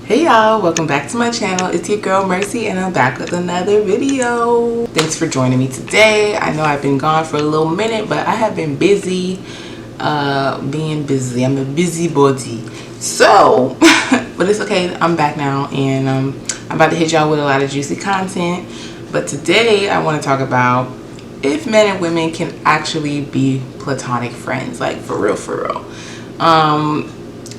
Hey y'all, welcome back to my channel. It's your girl Mercy and I'm back with another video. Thanks for joining me today. I know I've been gone for a little minute, but I have been busy being busy. I'm a busybody. So, but it's okay. I'm back now and I'm about to hit y'all with a lot of juicy content. But today I want to talk about if men and women can actually be platonic friends, like for real.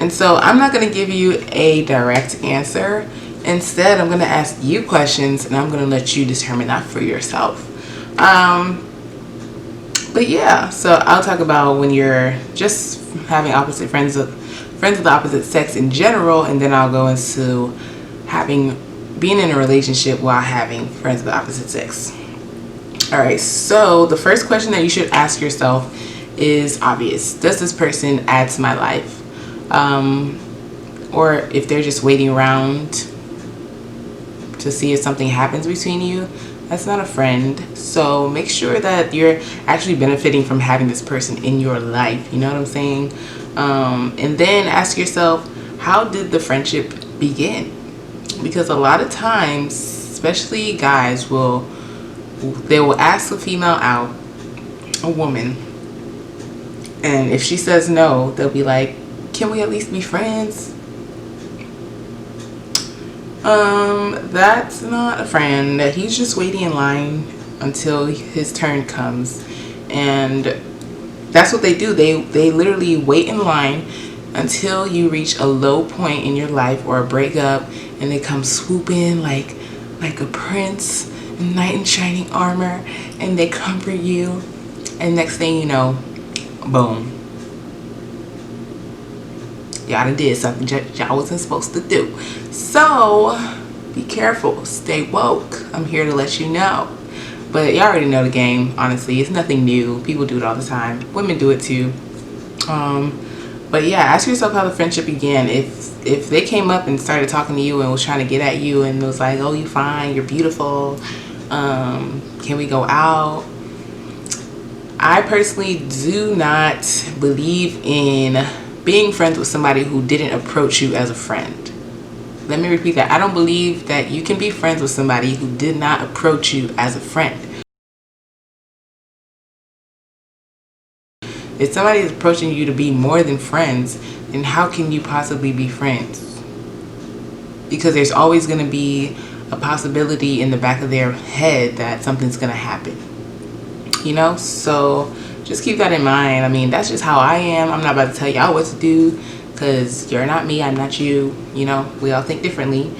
And so I'm not going to give you a direct answer. Instead, I'm going to ask you questions and I'm going to let you determine that for yourself. But yeah, so I'll talk about when you're just having opposite friends of the opposite sex in general, and then I'll go into being in a relationship while having friends of the opposite sex. All right, so the first question that you should ask yourself is obvious. Does this person add to my life? Or if they're just waiting around to see if something happens between you, that's not a friend. So make sure that you're actually benefiting from having this person in your life. You know what I'm saying? And then ask yourself, how did the friendship begin? Because a lot of times, especially guys, will ask a female out, a woman, and if she says no, they'll be like, can we at least be friends? That's not a friend. He's just waiting in line until his turn comes. And that's what they do. They literally wait in line until you reach a low point in your life or a breakup, and they come swooping like a prince in knight in shining armor, and they comfort you, and next thing you know, boom, y'all done did something y'all wasn't supposed to do. So be careful, stay woke. I'm here to let you know. But y'all already know the game. Honestly, it's nothing new. People do it all the time. Women do it too. But yeah, ask yourself how the friendship began. If they came up and started talking to you and was trying to get at you and was like, oh, you fine, you're beautiful, can we go out? I personally do not believe in being friends with somebody who didn't approach you as a friend. Let me repeat that. I don't believe that you can be friends with somebody who did not approach you as a friend. If somebody is approaching you to be more than friends, then how can you possibly be friends? Because there's always going to be a possibility in the back of their head that something's going to happen. You know? So just keep that in mind. I mean, that's just how I am. I'm not about to tell y'all what to do, because you're not me, I'm not you. You know, we all think differently.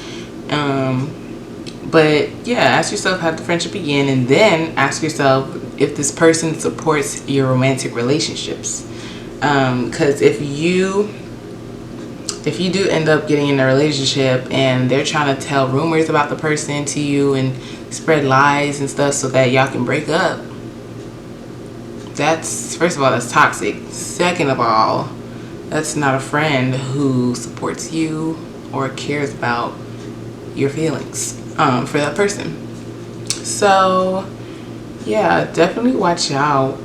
But yeah, ask yourself how the friendship began, and then ask yourself if this person supports your romantic relationships. Because if you do end up getting in a relationship and they're trying to tell rumors about the person to you and spread lies and stuff so that y'all can break up, that's, first of all, that's toxic. Second of all, that's not a friend who supports you or cares about your feelings for that person. So yeah, definitely watch out.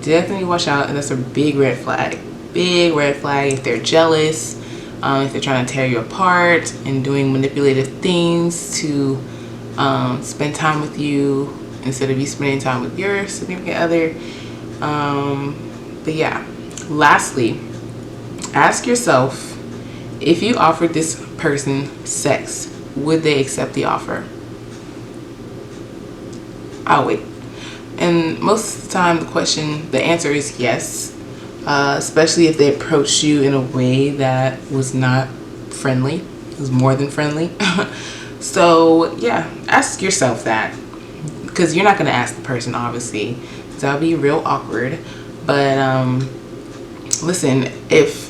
Definitely watch out. And that's a big red flag. Big red flag if they're jealous, if they're trying to tear you apart and doing manipulative things to spend time with you instead of you spending time with your significant other. But yeah, lastly, ask yourself, if you offered this person sex, would they accept the offer? I'll wait. And most of the time the answer is yes, especially if they approached you in a way that was not friendly. It was more than friendly. So yeah, ask yourself that, because you're not going to ask the person, obviously. That'll be real awkward. But listen, if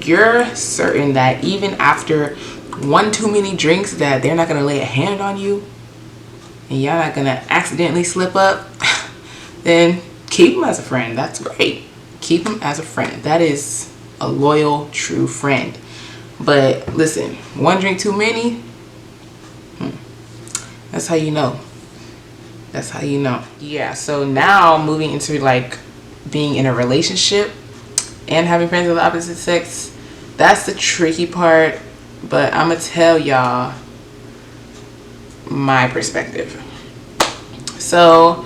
you're certain that even after one too many drinks that they're not going to lay a hand on you and y'all not going to accidentally slip up, then keep them as a friend. That's great. Keep them as a friend. That is a loyal, true friend. But listen, one drink too many, that's how you know. That's how you know. Yeah, so now moving into like being in a relationship and having friends of the opposite sex, that's the tricky part. but I'm gonna tell y'all my perspective. So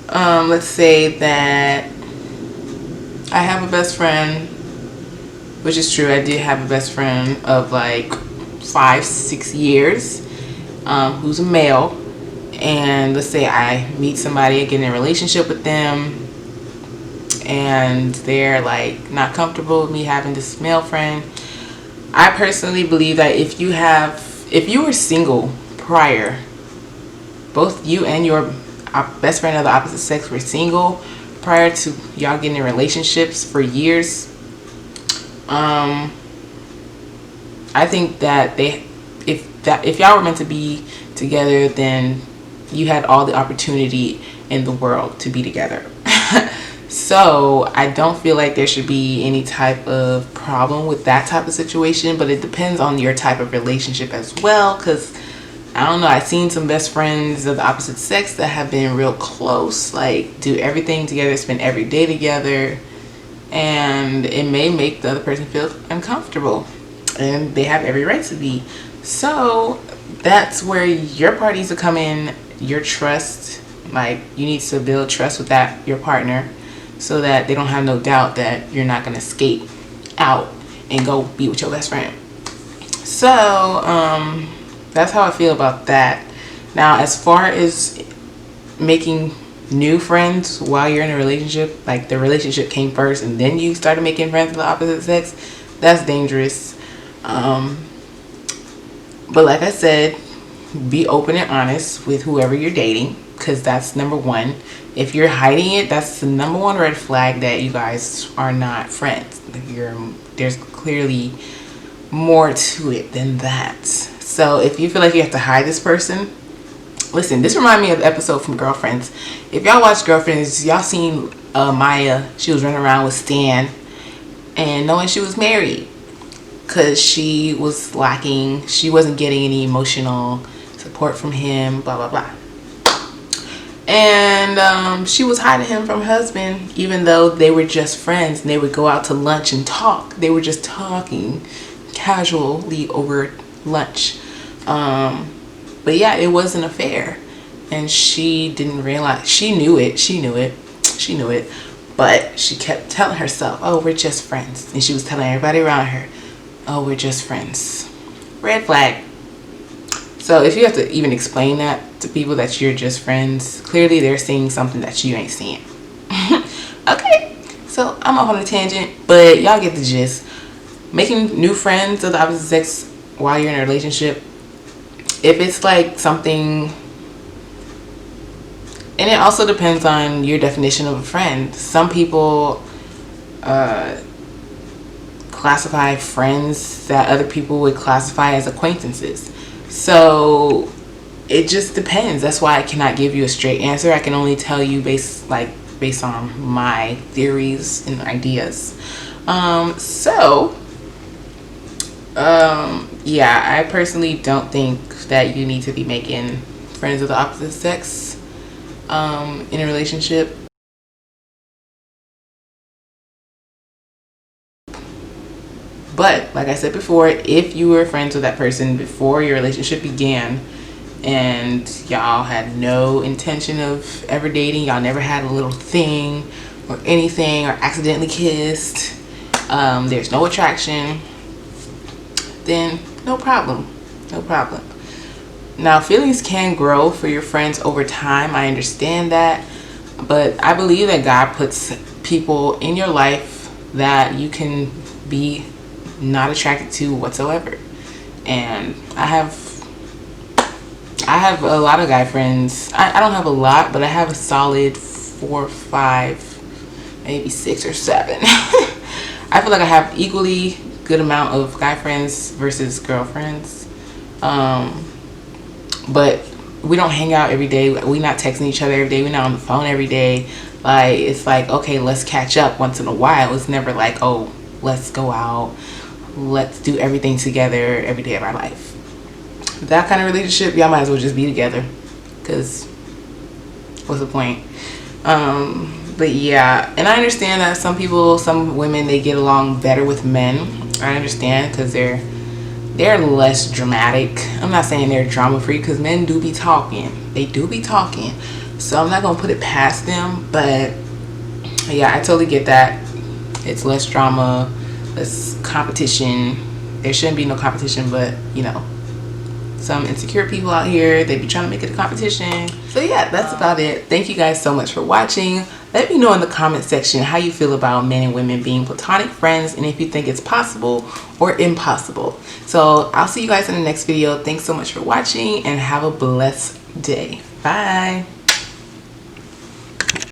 let's say that I have a best friend, which is true. I did have a best friend of like 5-6 years, who's a male. And let's say I meet somebody, I get in a relationship with them, and they're like not comfortable with me having this male friend. I personally believe that if you were single prior, both you and your best friend of the opposite sex were single prior to y'all getting in relationships for years, I think that if y'all were meant to be together, then you had all the opportunity in the world to be together. So I don't feel like there should be any type of problem with that type of situation, but it depends on your type of relationship as well, because I don't know, I've seen some best friends of the opposite sex that have been real close, like do everything together, spend every day together, and it may make the other person feel uncomfortable, and they have every right to be. So that's where your part needs to come in, your trust. Like, you need to build trust with your partner, so that they don't have no doubt that you're not going to escape out and go be with your best friend. So that's how I feel about that. Now, as far as making new friends while you're in a relationship, like the relationship came first and then you started making friends with the opposite sex, that's dangerous. But like I said, be open and honest with whoever you're dating, because that's number one. If you're hiding it, that's the number one red flag that you guys are not friends. There's clearly more to it than that. So if you feel like you have to hide this person, listen, this reminds me of the episode from Girlfriends. If y'all watch Girlfriends, y'all seen Maya. She was running around with Stan and knowing she was married, because she was lacking, she wasn't getting any emotional support from him, blah blah blah. And she was hiding him from her husband, even though they were just friends and they would go out to lunch and talk. They were just talking casually over lunch. But yeah, it was an affair, and she didn't realize. She knew it, but she kept telling herself, oh, we're just friends. And she was telling everybody around her, oh, we're just friends. Red flag. So if you have to even explain that to people, that you're just friends, clearly they're seeing something that you ain't seeing. Okay, so I'm off on a tangent, but y'all get the gist. Making new friends of the opposite sex while you're in a relationship, if it's like something, and it also depends on your definition of a friend. Some people classify friends that other people would classify as acquaintances. So it just depends. That's why I cannot give you a straight answer. I can only tell you based on my theories and ideas. Yeah, I personally don't think that you need to be making friends of the opposite sex in a relationship. But like I said before, if you were friends with that person before your relationship began and y'all had no intention of ever dating, y'all never had a little thing or anything, or accidentally kissed, there's no attraction, then no problem. Now, feelings can grow for your friends over time. I understand that. But I believe that God puts people in your life that you can be not attracted to whatsoever. And I have a lot of guy friends. I don't have a lot, but I have a solid 4 or 5, maybe 6 or 7. I feel like I have equally good amount of guy friends versus girlfriends. But we don't hang out every day. We not texting each other every day. We're not on the phone every day. Like, it's like, okay, let's catch up once in a while. It's never like, oh, let's go out, let's do everything together every day of our life. That kind of relationship, y'all might as well just be together, because what's the point? But yeah, and I understand that some women, they get along better with men. I understand, because they're they're less dramatic. I'm not saying they're drama free, because men do be talking. They do be talking. So I'm not gonna put it past them, but yeah, I totally get that. It's less drama, less competition. There shouldn't be no competition, but you know, some insecure people out here, they be trying to make it a competition. So yeah, that's about it. Thank you guys so much for watching. Let me know in the comment section how you feel about men and women being platonic friends, and if you think it's possible or impossible. So I'll see you guys in the next video. Thanks so much for watching, and have a blessed day. Bye.